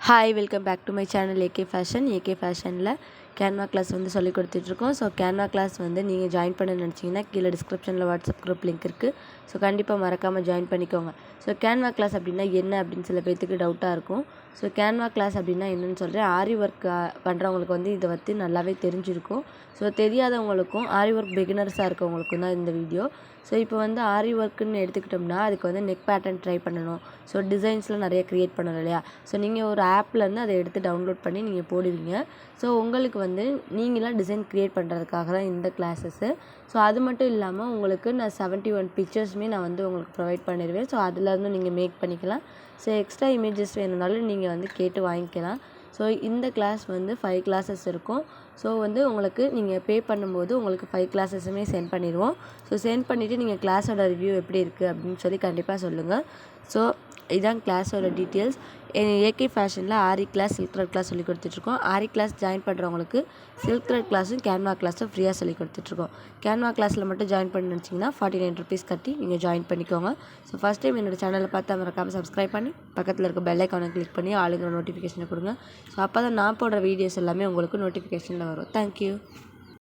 Hi welcome back to my channel AK ஃபேஷனில் Canva class வந்து சொல்லிக் கொடுத்துட்ருக்கோம். ஸோ கேன்வா கிளாஸ் வந்து நீங்கள் ஜாயின் பண்ண நினச்சிங்கன்னா கீழே டிஸ்கிரிப்ஷனில் வாட்ஸ்அப் குரூப் லிங்க் இருக்குது. ஸோ கண்டிப்பாக மறக்காமல் ஜாயின் பண்ணிக்கோங்க. ஸோ கேன்வா கிளாஸ் அப்படின்னா என்ன அப்படின்னு சில பேர்த்துக்கு டவுட்டாக இருக்கும். ஸோ கேன்வா கிளாஸ் அப்படின்னா என்னென்னு சொல்கிறேன். ஆரி ஒர்க் பண்ணுறவங்களுக்கு வந்து இதை பற்றி நல்லாவே தெரிஞ்சிருக்கும். ஸோ தெரியாதவங்களுக்கும் ஆரி ஒர்க் பிகினர்ஸாக இருக்கவங்களுக்கும் தான் இந்த வீடியோ. ஸோ இப்போ வந்து ஆரி ஒர்க்குன்னு எடுத்துக்கிட்டோம்னா அதுக்கு வந்து நெக் பேட்டர்ன் ட்ரை பண்ணணும். ஸோ டிசைன்ஸ்லாம் நிறைய க்ரியேட் பண்ணணும் இல்லையா. ஸோ நீங்கள் ஒரு ஆப்லேருந்து அதை எடுத்து டவுன்லோட் பண்ணி நீங்கள் போடுவீங்க. ஸோ உங்களுக்கு வந்து நீங்களாம் டிசைன் க்ரியேட் பண்ணுறதுக்காக தான் இந்த கிளாஸஸ்ஸு. ஸோ அது மட்டும் இல்லாமல் உங்களுக்கு நான் 71 பிக்சர்ஸுமே நான் வந்து உங்களுக்கு ப்ரொவைட் பண்ணிடுவேன். ஸோ அதுலேருந்து நீங்கள் மேக் பண்ணிக்கலாம். ஸோ எக்ஸ்ட்ரா இமேஜஸ் வேணும்னாலும் நீங்கள் வந்து கேட்டு வாங்கிக்கலாம். ஸோ இந்த கிளாஸ் வந்து 5 கிளாஸஸ் இருக்கும். ஸோ வந்து உங்களுக்கு நீங்கள் பே பண்ணும்போது உங்களுக்கு 5 கிளாஸஸுமே சென்ட் பண்ணிடுவோம். ஸோ சென்ட் பண்ணிவிட்டு நீங்கள் கிளாஸோட ரிவ்யூ எப்படி இருக்குது அப்படின்னு சொல்லி கண்டிப்பாக சொல்லுங்கள். ஸோ இதுதான் கிளாஸோட டீட்டெயில்ஸ். ஏகே ஃபேஷனில் ஆரி கிளாஸ், சில்க் த்ரெட் கிளாஸ் சொல்லி கொடுத்துட்ருக்கோம். ஆரி கிளாஸ் ஜாயின் பண்ணுறவங்களுக்கு சில்க் த்ரெட் கிளாஸும் கேன்வா கிளாஸும் ஃப்ரீயாக சொல்லி கொடுத்துட்ருக்கோம். கேன்வா கிளாஸில் மட்டும் ஜாயின் பண்ணி நினச்சிங்கன்னா 49 ருபீஸ் கட்டி நீங்கள் ஜாயின் பண்ணிக்கோங்க. ஸோ ஃபஸ்ட் டைம் என்னோடய சேனலை பார்த்து மறக்காமல் சப்ஸ்கிரைப் பண்ணி பக்கத்தில் இருக்க பெல் ஐக்கானை கிளிக் பண்ணி ஆளுங்கிற நோட்டிஃபிகேஷனை கொடுங்க. ஸோ அப்போ தான் நான் போடுற வீடியோஸ் எல்லாமே உங்களுக்கு நோட்டிஃபிகேஷனில் வரும். தேங்க்யூ.